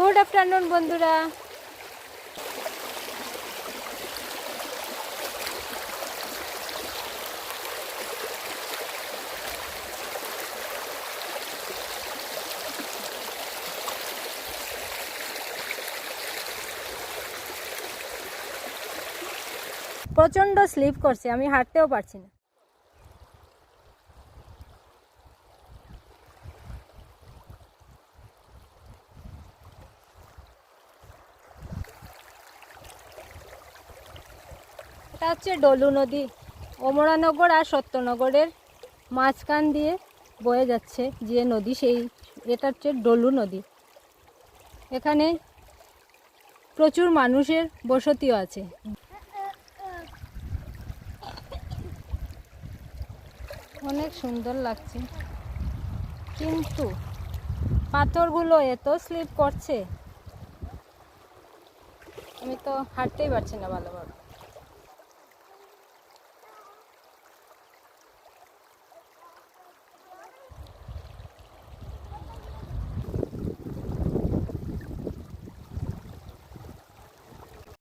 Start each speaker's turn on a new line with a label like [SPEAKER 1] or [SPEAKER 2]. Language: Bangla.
[SPEAKER 1] গুড আফটারনুন বন্ধুরা। প্রচণ্ড স্লিপ করছে, আমি হাঁটতেও পারছি না। এটা হচ্ছে ডলু নদী, অমরানগর আর সত্যনগরের মাঝখান দিয়ে বয়ে যাচ্ছে যে নদী, এটা হচ্ছে ডলু নদী। এখানে প্রচুর মানুষের বসতিও আছে। অনেক সুন্দর লাগছে, কিন্তু পাথরগুলো এত স্লিপ করছে, আমি তো হাঁটতেই পারছি না ভালোভাবে।